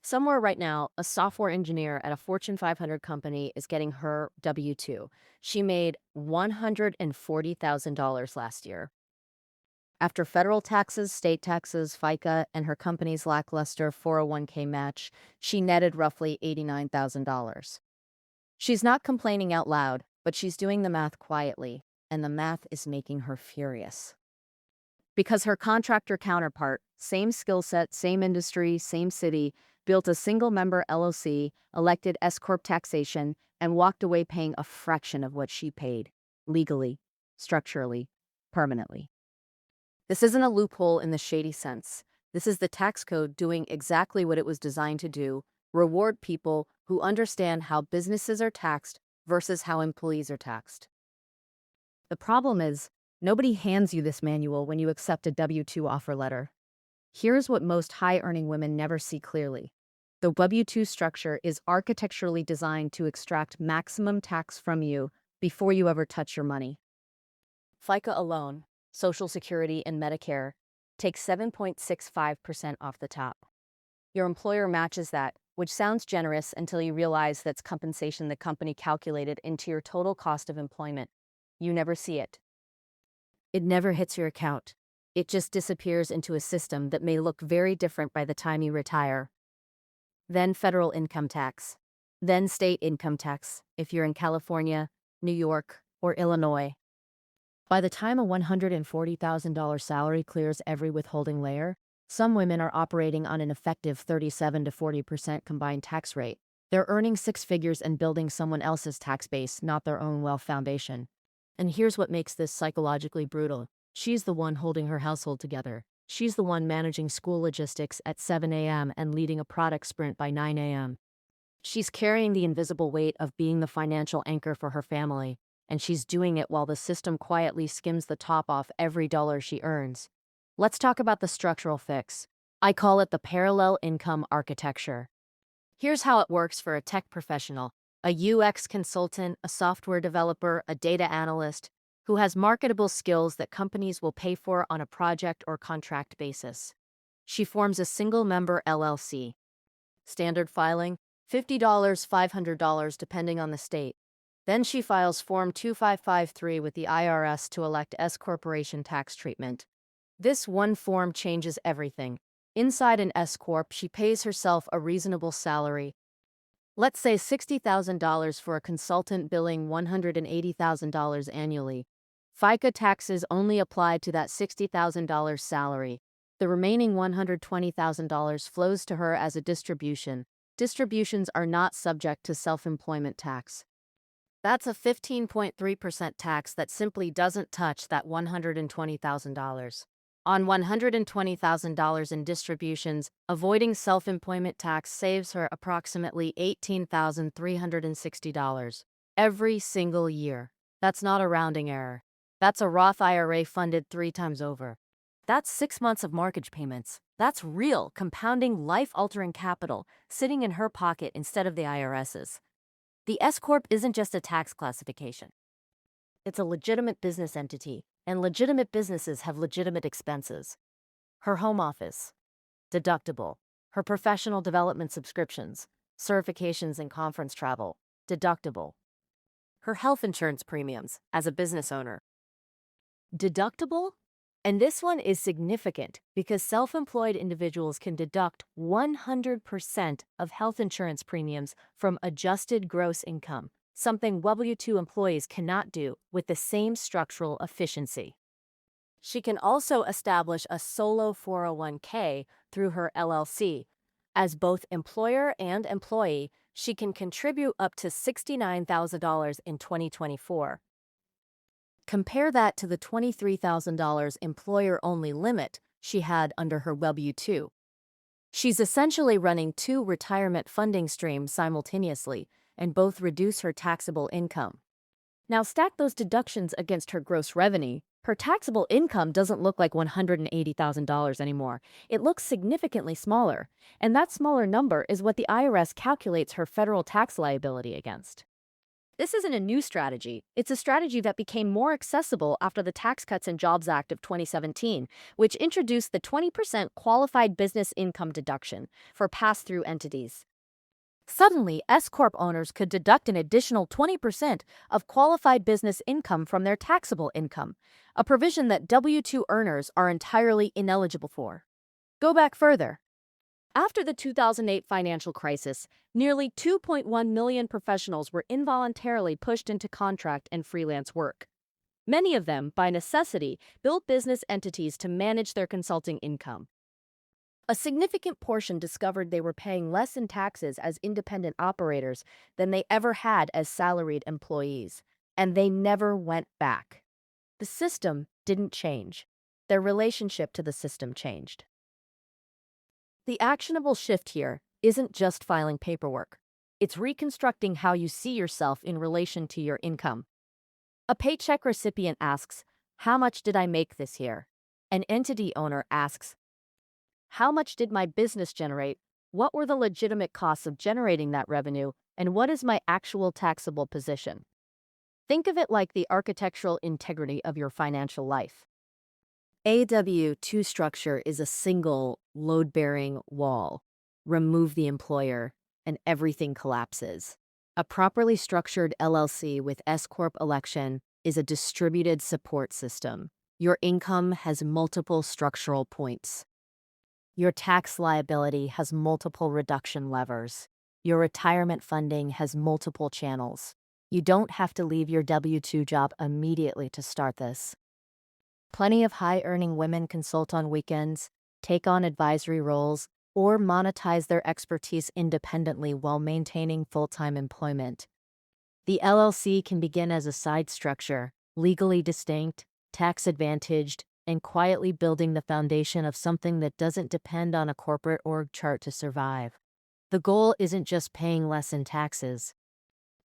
Somewhere right now, a software engineer at a Fortune 500 company is getting her W-2. She made $140,000 last year. After federal taxes, state taxes, FICA, and her company's lackluster 401k match, she netted roughly $89,000. She's not complaining out loud, but she's doing the math quietly, and the math is making her furious. Because her contractor counterpart, same skill set, same industry, same city, built a single-member LLC, elected S-Corp taxation, and walked away paying a fraction of what she paid, legally, structurally, permanently. This isn't a loophole in the shady sense. This is the tax code doing exactly what it was designed to do: reward people who understand how businesses are taxed versus how employees are taxed. The problem is, nobody hands you this manual when you accept a W-2 offer letter. Here's what most high-earning women never see clearly. The W-2 structure is architecturally designed to extract maximum tax from you before you ever touch your money. FICA alone, Social Security and Medicare, takes 7.65% off the top. Your employer matches that, which sounds generous until you realize that's compensation the company calculated into your total cost of employment. You never see it. It never hits your account. It just disappears into a system that may look very different by the time you retire. Then federal income tax. Then state income tax, if you're in California, New York, or Illinois. By the time a $140,000 salary clears every withholding layer, some women are operating on an effective 37 to 40% combined tax rate. They're earning six figures and building someone else's tax base, not their own wealth foundation. And here's what makes this psychologically brutal. She's the one holding her household together. She's the one managing school logistics at 7 a.m. and leading a product sprint by 9 a.m. She's carrying the invisible weight of being the financial anchor for her family, and she's doing it while the system quietly skims the top off every dollar she earns. Let's talk about the structural fix. I call it the parallel income architecture. Here's how it works for a tech professional, a UX consultant, a software developer, a data analyst, who has marketable skills that companies will pay for on a project or contract basis. She forms a single-member LLC. Standard filing, $50, $500 depending on the state. Then she files Form 2553 with the IRS to elect S-corporation tax treatment. This one form changes everything. Inside an S-corp, she pays herself a reasonable salary. Let's say $60,000 for a consultant billing $180,000 annually. FICA taxes only apply to that $60,000 salary. The remaining $120,000 flows to her as a distribution. Distributions are not subject to self-employment tax. That's a 15.3% tax that simply doesn't touch that $120,000. On $120,000 in distributions, avoiding self-employment tax saves her approximately $18,360 every single year. That's not a rounding error. That's a Roth IRA funded 3 times over. That's 6 months of mortgage payments. That's real, compounding, life-altering capital sitting in her pocket instead of the IRS's. The S-Corp isn't just a tax classification. It's a legitimate business entity, and legitimate businesses have legitimate expenses. Her home office, deductible. Her professional development subscriptions, certifications and conference travel, deductible. Her health insurance premiums as a business owner, deductible? And this one is significant because self-employed individuals can deduct 100% of health insurance premiums from adjusted gross income, something W-2 employees cannot do with the same structural efficiency. She can also establish a solo 401k through her LLC. As both employer and employee, she can contribute up to $69,000 in 2024. Compare that to the $23,000 employer-only limit she had under her W-2. She's essentially running 2 retirement funding streams simultaneously, and both reduce her taxable income. Now stack those deductions against her gross revenue. Her taxable income doesn't look like $180,000 anymore. It looks significantly smaller, and that smaller number is what the IRS calculates her federal tax liability against. This isn't a new strategy. It's a strategy that became more accessible after the Tax Cuts and Jobs Act of 2017, which introduced the 20% qualified business income deduction for pass-through entities. Suddenly, S-Corp owners could deduct an additional 20% of qualified business income from their taxable income, a provision that W-2 earners are entirely ineligible for. Go back further. After the 2008 financial crisis, nearly 2.1 million professionals were involuntarily pushed into contract and freelance work. Many of them, by necessity, built business entities to manage their consulting income. A significant portion discovered they were paying less in taxes as independent operators than they ever had as salaried employees, and they never went back. The system didn't change. Their relationship to the system changed. The actionable shift here isn't just filing paperwork. It's reconstructing how you see yourself in relation to your income. A paycheck recipient asks, "How much did I make this year?" An entity owner asks, "How much did my business generate? What were the legitimate costs of generating that revenue? And what is my actual taxable position?" Think of it like the architectural integrity of your financial life. A W-2 structure is a single, load-bearing wall. Remove the employer, and everything collapses. A properly structured LLC with S-Corp election is a distributed support system. Your income has multiple structural points. Your tax liability has multiple reduction levers. Your retirement funding has multiple channels. You don't have to leave your W-2 job immediately to start this. Plenty of high-earning women consult on weekends, take on advisory roles, or monetize their expertise independently while maintaining full-time employment. The LLC can begin as a side structure, legally distinct, tax-advantaged, and quietly building the foundation of something that doesn't depend on a corporate org chart to survive. The goal isn't just paying less in taxes.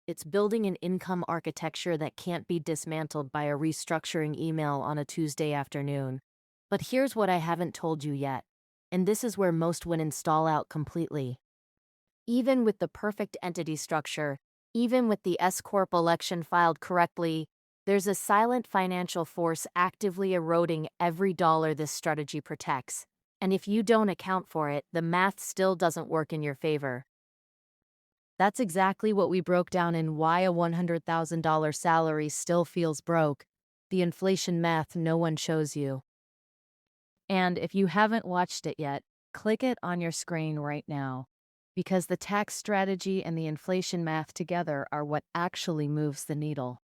It's building an income architecture that can't be dismantled by a restructuring email on a Tuesday afternoon. But here's what I haven't told you yet, and this is where most women stall out completely. Even with the perfect entity structure, even with the S-Corp election filed correctly, there's a silent financial force actively eroding every dollar this strategy protects. And if you don't account for it, the math still doesn't work in your favor. That's exactly what we broke down in Why a $100,000 Salary Still Feels Broke, the inflation math no one shows you. And if you haven't watched it yet, click it on your screen right now, because the tax strategy and the inflation math together are what actually moves the needle.